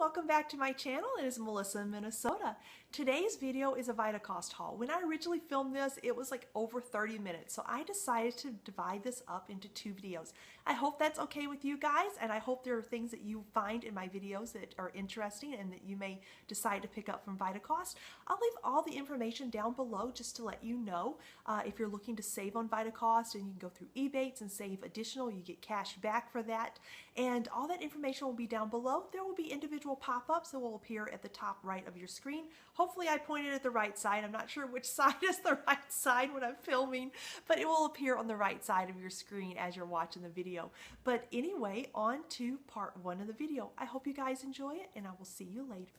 welcome back to my channel. It is Melissa in Minnesota. Today's video is a Vitacost haul. When I originally filmed this, it was like over 30 minutes, so I decided to divide this up into two videos. I hope that's okay with you guys, and I hope there are things that you find in my videos that are interesting and that you may decide to pick up from Vitacost. I'll leave all the information down below just to let you know if you're looking to save on Vitacost, and you can go through Ebates and save additional. You get cash back for that, and all that information will be down below. There will be individual pop-ups that will appear at the top right of your screen. Hopefully I pointed at the right side. I'm not sure which side is the right side when I'm filming, but it will appear on the right side of your screen as you're watching the video. But anyway, on to part one of the video. I hope you guys enjoy it, and I will see you later.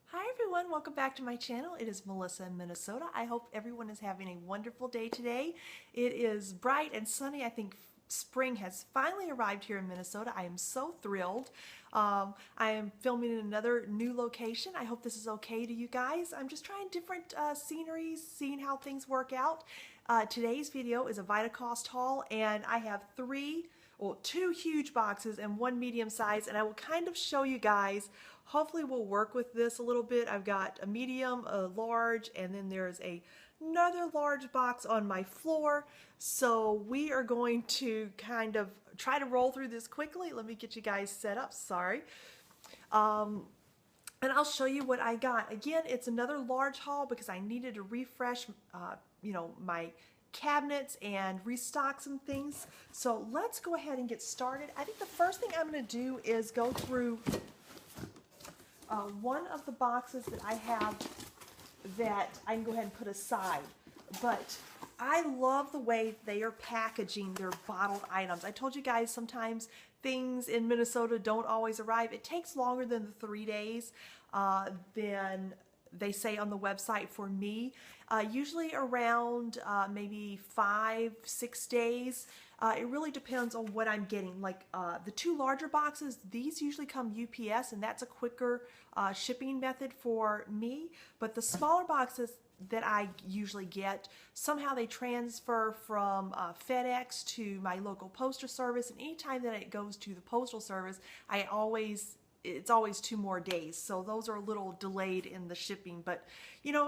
Hi everyone, welcome back to my channel. It is Melissa in Minnesota. I hope everyone is having a wonderful day today. It is bright and sunny. I think spring has finally arrived here in Minnesota. I am so thrilled. I am filming in another new location. I hope this is okay to you guys. I'm just trying different sceneries, seeing how things work out. Today's video is a Vitacost haul, and I have two huge boxes and one medium size, and I will kind of show you guys. Hopefully we'll work with this a little bit. I've got a medium, a large, and then there's another large box on my floor. So we are going to kind of try to roll through this quickly. Let me get you guys set up, sorry. And I'll show you what I got. Again, it's another large haul because I needed to refresh, my cabinets and restock some things. So let's go ahead and get started. I think the first thing I'm going to do is go through one of the boxes that I have that I can go ahead and put aside. But I love the way they are packaging their bottled items. I told you guys sometimes things in Minnesota don't always arrive. It takes longer than the 3 days than they say on the website for me. Usually around maybe 5-6 days. It really depends on what I'm getting. Like the two larger boxes, these usually come UPS, and that's a quicker shipping method for me. But the smaller boxes that I usually get, somehow they transfer from FedEx to my local postal service, and anytime that it goes to the postal service, it's always 2 more days. So those are a little delayed in the shipping, but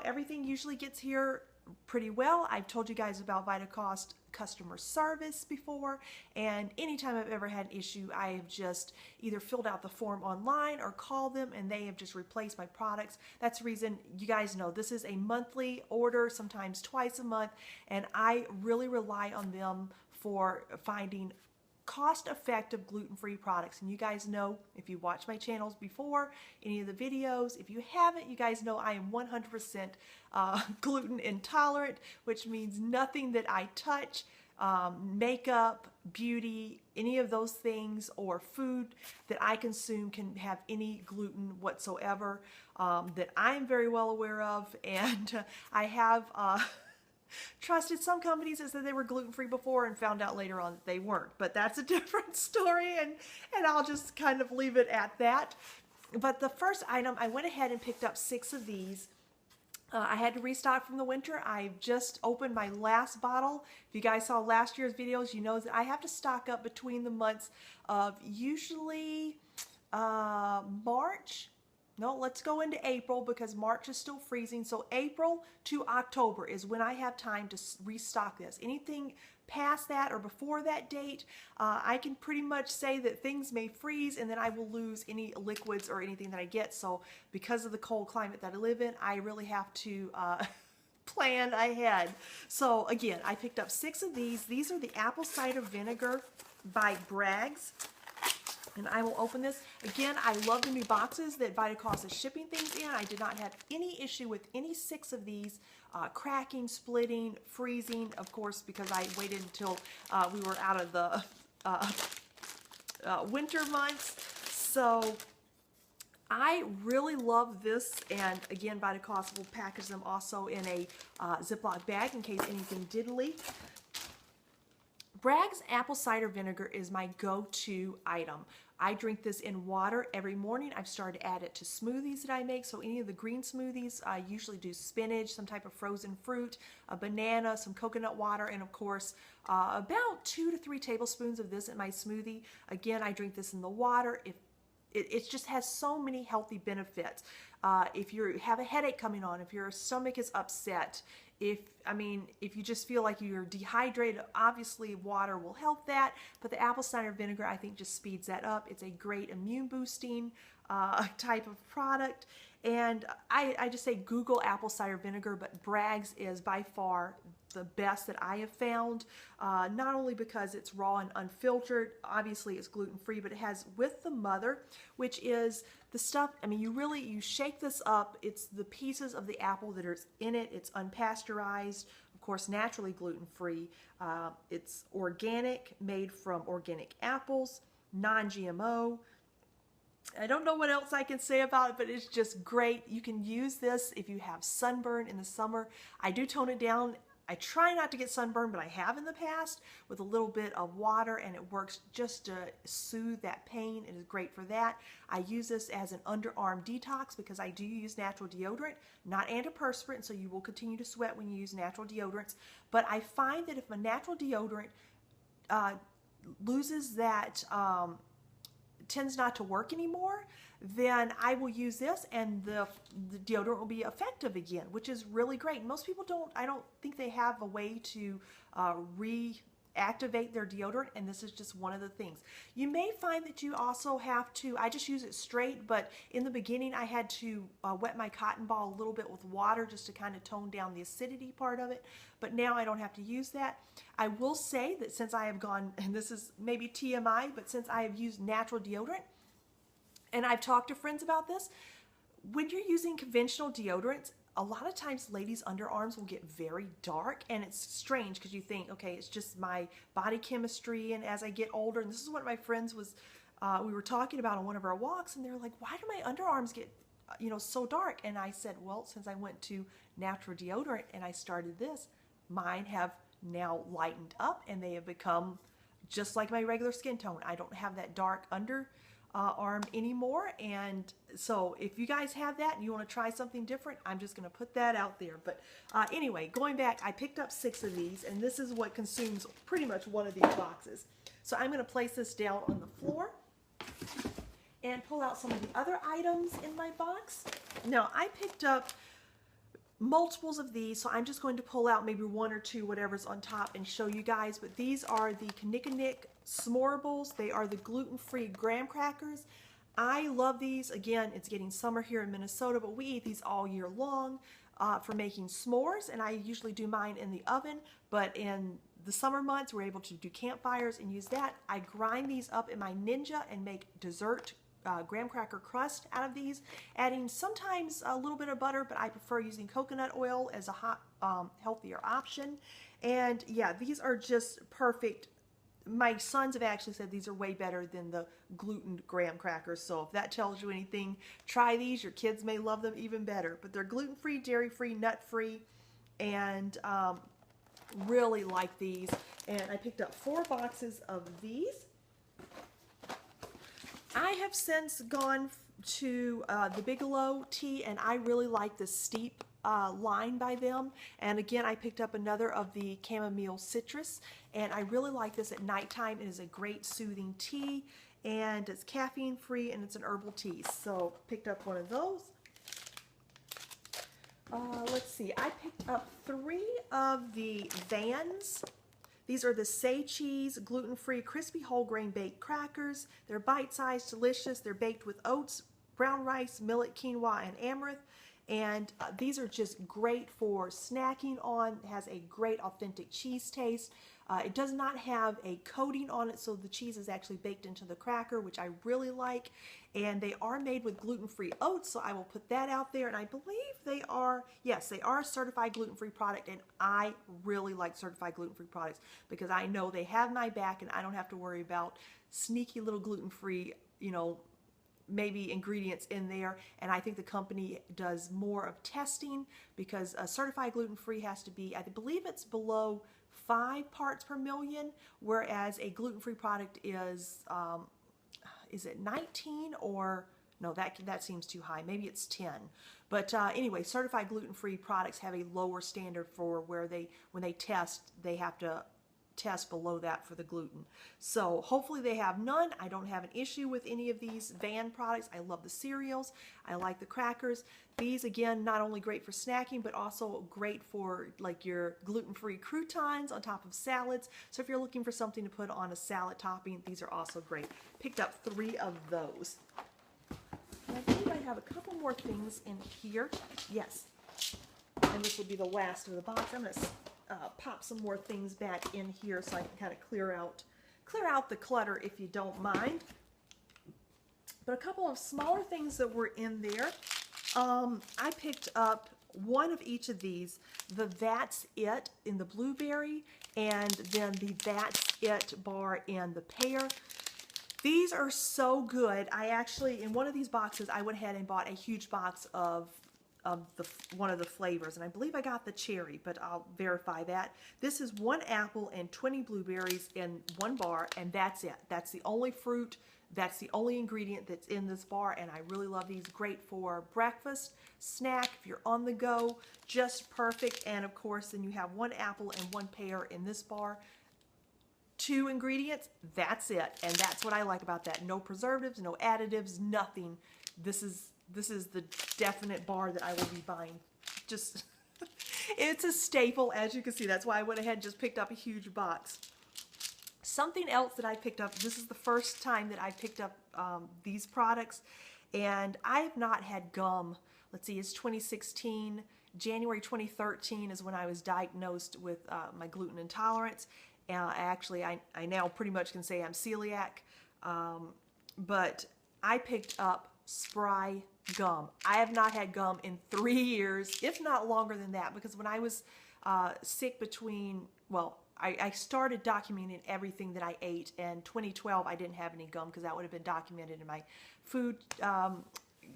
everything usually gets here pretty well. I've told you guys about Vitacost customer service before, and anytime I've ever had an issue, I have just either filled out the form online or called them, and they have just replaced my products. That's the reason, you guys know, this is a monthly order, sometimes twice a month, and I really rely on them for finding cost-effective gluten-free products. And you guys know, if you watch my channels before, any of the videos, if you haven't, you guys know I am 100% gluten intolerant, which means nothing that I touch, makeup, beauty, any of those things, or food that I consume can have any gluten whatsoever, that I am very well aware of. And I have trusted some companies that said they were gluten-free before and found out later on that they weren't. But that's a different story, and I'll just kind of leave it at that. But the first item, I went ahead and picked up 6 of these. I had to restock from the winter. I've just opened my last bottle. If you guys saw last year's videos, you know that I have to stock up between the months of usually March. No, let's go into April because March is still freezing. So April to October is when I have time to restock this. Anything past that or before that date, I can pretty much say that things may freeze, and then I will lose any liquids or anything that I get. So because of the cold climate that I live in, I really have to plan ahead. So again, I picked up 6 of these. These are the apple cider vinegar by Bragg's. And I will open this. Again, I love the new boxes that Vitacost is shipping things in. I did not have any issue with any 6 of these cracking, splitting, freezing, of course, because I waited until we were out of the winter months. So I really love this, and again, Vitacost will package them also in a Ziploc bag in case anything did leak. Bragg's apple cider vinegar is my go-to item. I drink this in water every morning. I've started to add it to smoothies that I make. So any of the green smoothies, I usually do spinach, some type of frozen fruit, a banana, some coconut water, and of course, about 2 to 3 tablespoons of this in my smoothie. Again, I drink this in the water. If it just has so many healthy benefits. If you have a headache coming on, if your stomach is upset, if you just feel like you're dehydrated, obviously water will help that, but the apple cider vinegar I think just speeds that up. It's a great immune boosting type of product, and I just say Google apple cider vinegar, but Bragg's is by far the best that I have found, not only because it's raw and unfiltered, obviously it's gluten-free, but it has with the mother, which is the stuff, you shake this up, it's the pieces of the apple that are in it, it's unpasteurized, of course naturally gluten-free, it's organic, made from organic apples, non-GMO. I don't know what else I can say about it, but it's just great. You can use this if you have sunburn in the summer. I do tone it down. I try not to get sunburned, but I have in the past with a little bit of water, and it works just to soothe that pain. It is great for that. I use this as an underarm detox because I do use natural deodorant, not antiperspirant, so you will continue to sweat when you use natural deodorants. But I find that if a natural deodorant loses that, tends not to work anymore, then I will use this and the deodorant will be effective again, which is really great. Most people I don't think they have a way to reactivate their deodorant, and this is just one of the things. You may find that you also have to, I just use it straight, but in the beginning I had to wet my cotton ball a little bit with water just to kind of tone down the acidity part of it, but now I don't have to use that. I will say that since I have gone, and this is maybe TMI, but since I have used natural deodorant, and I've talked to friends about this, when you're using conventional deodorants, a lot of times ladies' underarms will get very dark, and it's strange because you think, okay, it's just my body chemistry, and as I get older, and this is what my friends we were talking about on one of our walks, and they're like, why do my underarms get so dark? And I said, well, since I went to natural deodorant and I started this, mine have now lightened up and they have become just like my regular skin tone. I don't have that dark arm anymore, and so if you guys have that and you want to try something different, I'm just going to put that out there. But anyway, going back, I picked up 6 of these, and this is what consumes pretty much one of these boxes. So I'm going to place this down on the floor and pull out some of the other items in my box. Now I picked up multiples of these, so I'm just going to pull out maybe 1 or 2, whatever's on top, and show you guys. But these are the Knickknack S'morables. They are the gluten-free graham crackers. I love these. Again, it's getting summer here in Minnesota, but we eat these all year long for making s'mores, and I usually do mine in the oven, but in the summer months we're able to do campfires and use that. I grind these up in my Ninja and make dessert graham cracker crust out of these, adding sometimes a little bit of butter, but I prefer using coconut oil as a hot, healthier option. And yeah, these are just perfect. My sons have actually said these are way better than the gluten graham crackers, so if that tells you anything, try these. Your kids may love them even better. But they're gluten-free, dairy-free, nut-free, and really like these. And I picked up 4 boxes of these. I have since gone to the Bigelow Tea, and I really like the steep line by them. And again, I picked up another of the chamomile citrus, and I really like this at nighttime. It is a great soothing tea, and it's caffeine free, and it's an herbal tea. So picked up one of those. Let's see, I picked up 3 of the Vans. These are the Say Cheese gluten-free crispy whole grain baked crackers. They're bite-sized, delicious. They're baked with oats, brown rice, millet, quinoa, and amaranth. And these are just great for snacking on. It has a great authentic cheese taste. It does not have a coating on it, so the cheese is actually baked into the cracker, which I really like. And they are made with gluten-free oats, so I will put that out there. And I believe they are, yes, they are a certified gluten-free product, and I really like certified gluten-free products because I know they have my back and I don't have to worry about sneaky little gluten-free, maybe ingredients in there. And I think the company does more of testing because a certified gluten-free has to be, I believe it's below 5 parts per million, whereas a gluten-free product is it 19 or no, that seems too high. Maybe it's 10. But anyway, certified gluten-free products have a lower standard for where when they test, they have to test below that for the gluten. So hopefully they have none. I don't have an issue with any of these Van products. I love the cereals. I like the crackers. These, again, not only great for snacking, but also great for like your gluten-free croutons on top of salads. So if you're looking for something to put on a salad topping, these are also great. Picked up 3 of those. And I believe I have a couple more things in here. Yes. And this will be the last of the box. I'm going to pop some more things back in here so I can kind of clear out the clutter if you don't mind. But a couple of smaller things that were in there. I picked up one of each of these, the That's It in the blueberry, and then the That's It bar in the pear. These are so good. I actually, in one of these boxes, I went ahead and bought a huge box of one of the flavors, and I believe I got the cherry, but I'll verify that. This is 1 apple and 20 blueberries in 1 bar, and that's it. That's the only fruit, that's the only ingredient that's in this bar, and I really love these. Great for breakfast, snack, if you're on the go, just perfect. And of course, then you have 1 apple and 1 pear in this bar. 2 ingredients, that's it. And that's what I like about that. No preservatives, no additives, nothing. This is the definite bar that I will be buying. Just, it's a staple, as you can see. That's why I went ahead and just picked up a huge box. Something else that I picked up, this is the first time that I picked up these products, and I have not had gum. Let's see, it's 2016. January 2013 is when I was diagnosed with my gluten intolerance. Actually, I now pretty much can say I'm celiac, but I picked up Spry gum. I have not had gum in 3 years, if not longer than that, because when I was sick between, well, I started documenting everything that I ate, and 2012 I didn't have any gum because that would have been documented in my food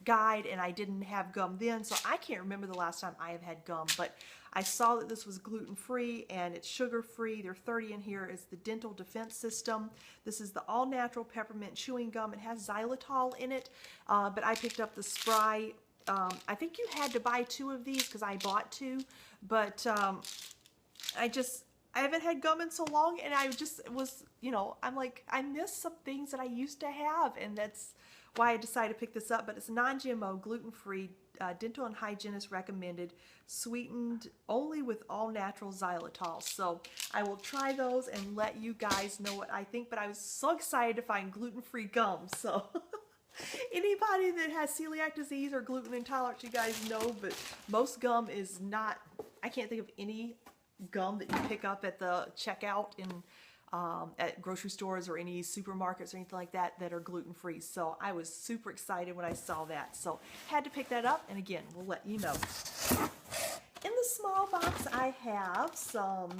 guide, and I didn't have gum then, so I can't remember the last time I have had gum, but I saw that this was gluten-free and it's sugar-free. There are 30 in here. It's the Dental Defense System. This is the all-natural peppermint chewing gum. It has xylitol in it, but I picked up the Spry. I think you had to buy 2 of these because I bought 2, but I haven't had gum in so long, and I just was, you know, I'm like, I miss some things that I used to have, and that's why I decided to pick this up. But it's non-GMO, gluten-free, dental and hygienist recommended, sweetened only with all-natural xylitol. So I will try those and let you guys know what I think, but I was so excited to find gluten-free gum. So anybody that has celiac disease or gluten intolerance, you guys know, but most gum is not, I can't think of any gum that you pick up at the checkout in at grocery stores or any supermarkets or anything like that that are gluten-free. So I was super excited when I saw that. So had to pick that up, and again, we'll let you know. In the small box, I have some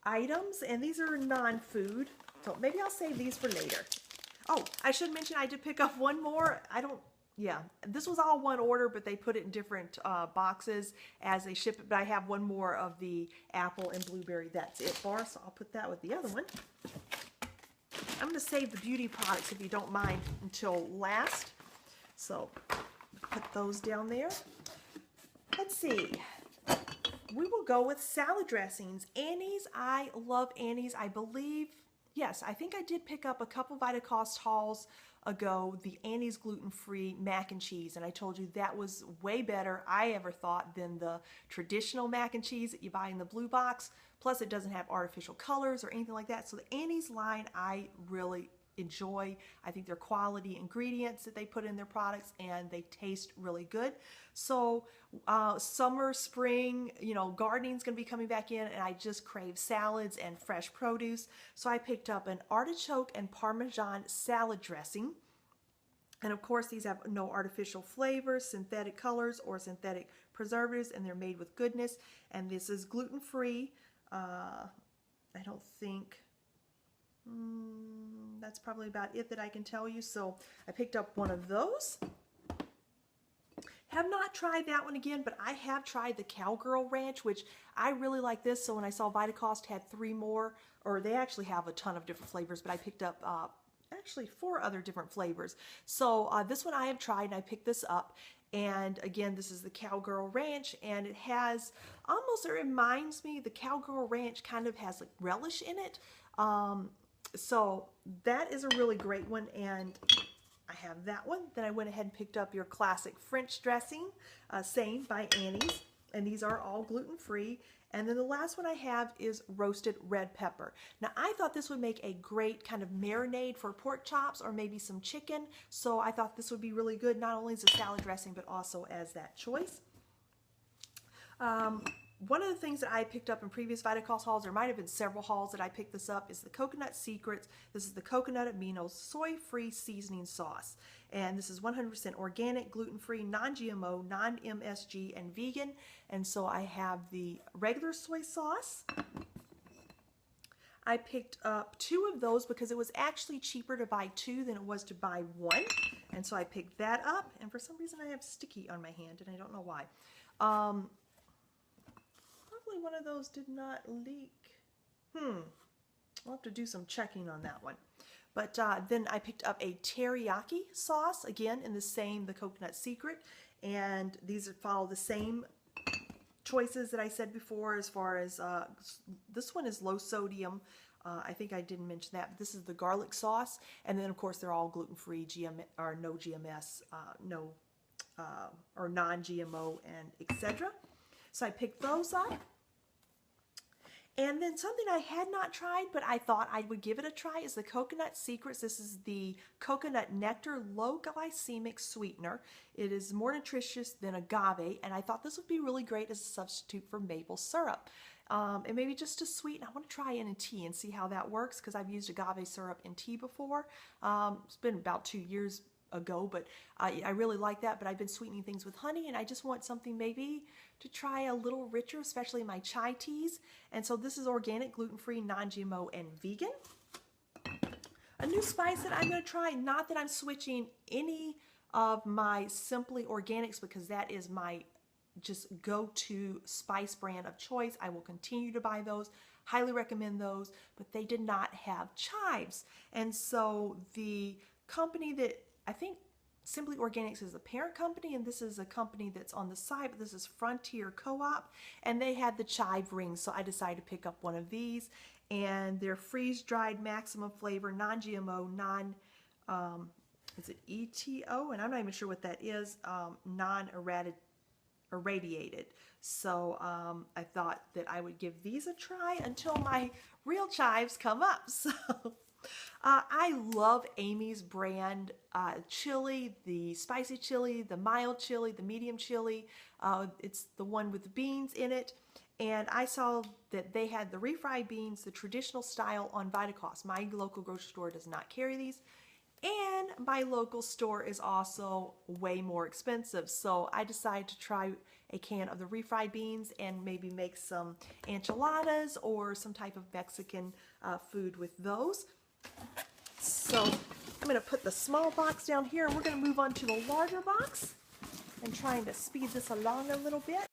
items, and these are non-food. So maybe I'll save these for later. Oh, I should mention I did pick up one more. Yeah, this was all one order, but they put it in different boxes as they ship it. But I have one more of the apple and blueberry That's It bar, so I'll put that with the other one. I'm going to save the beauty products, if you don't mind, until last. So put those down there. Let's see. We will go with salad dressings. Annie's, I love Annie's. I believe, yes, I think I did pick up a couple Vitacost hauls ago, the Annie's gluten-free mac and cheese, and I told you that was way better, I ever thought, than the traditional mac and cheese that you buy in the blue box. Plus, it doesn't have artificial colors or anything like that. So the Annie's line I really enjoy. I think they're quality ingredients that they put in their products, and they taste really good. So summer, spring, you know, gardening's going to be coming back in, and I just crave salads and fresh produce. So I picked up an artichoke and Parmesan salad dressing. And of course, these have no artificial flavors, synthetic colors, or synthetic preservatives, and they're made with goodness. And this is gluten-free. I don't think... that's probably about it that I can tell you. So I picked up one of those. Have not tried that one again, but I have tried the Cowgirl Ranch, which I really like this. So when I saw Vitacost had 3 more, or they actually have a ton of different flavors, but I picked up actually 4 other different flavors. So this one I have tried, and I picked this up. And again, this is the Cowgirl Ranch, and it has almost, it reminds me, the Cowgirl Ranch kind of has like relish in it. So that is a really great one, and I have that one. Then I went ahead and picked up your classic French dressing, same by Annie's, and these are all gluten-free. And then the last one I have is roasted red pepper. Now I thought this would make a great kind of marinade for pork chops or maybe some chicken, so I thought this would be really good, not only as a salad dressing but also as that choice. One of the things that I picked up in previous Vitacost hauls, there might have been several hauls that I picked this up, is the Coconut Secrets. This is the Coconut Aminos Soy-Free Seasoning Sauce. And this is 100% organic, gluten-free, non-GMO, non-MSG, and vegan. And so I have the regular soy sauce. I picked up 2 of those because it was actually cheaper to buy 2 than it was to buy 1. And so I picked that up. And for some reason I have sticky on my hand, and I don't know why. Probably one of those did not leak. I'll have to do some checking on that one. But then I picked up a teriyaki sauce, again in the Coconut Secret, and these follow the same choices that I said before as far as, this one is low sodium. I think I didn't mention that, but this is the garlic sauce, and then of course they're all gluten-free, or no GMS, or non-GMO, and etc. So I picked those up. And then something I had not tried, but I thought I would give it a try, is the Coconut Secrets. This is the Coconut Nectar Low Glycemic Sweetener. It is more nutritious than agave, and I thought this would be really great as a substitute for maple syrup. And maybe just to sweeten. I want to try it in tea and see how that works, because I've used agave syrup in tea before. It's been about 2 years ago, but I really like that. But I've been sweetening things with honey, and I just want something maybe to try a little richer, especially my chai teas. And so this is organic, gluten-free, non-GMO, and vegan. A new spice that I'm going to try, not that I'm switching any of my Simply Organics, because that is my just go-to spice brand of choice. I will continue to buy those, highly recommend those, but they did not have chives. And so the company that, I think Simply Organics is the parent company, and this is a company that's on the side, but this is Frontier Co-op, and they had the chive rings, so I decided to pick up one of these. And they're freeze-dried, maximum flavor, non-GMO, is it ETO? And I'm not even sure what that is, non-irradiated. So I thought that I would give these a try until my real chives come up. So I love Amy's brand chili, the spicy chili, the mild chili, the medium chili. It's the one with the beans in it. And I saw that they had the refried beans, the traditional style, on Vitacost. My local grocery store does not carry these. And my local store is also way more expensive. So I decided to try a can of the refried beans and maybe make some enchiladas or some type of Mexican food with those. So I'm going to put the small box down here, and we're going to move on to the larger box and trying to speed this along a little bit.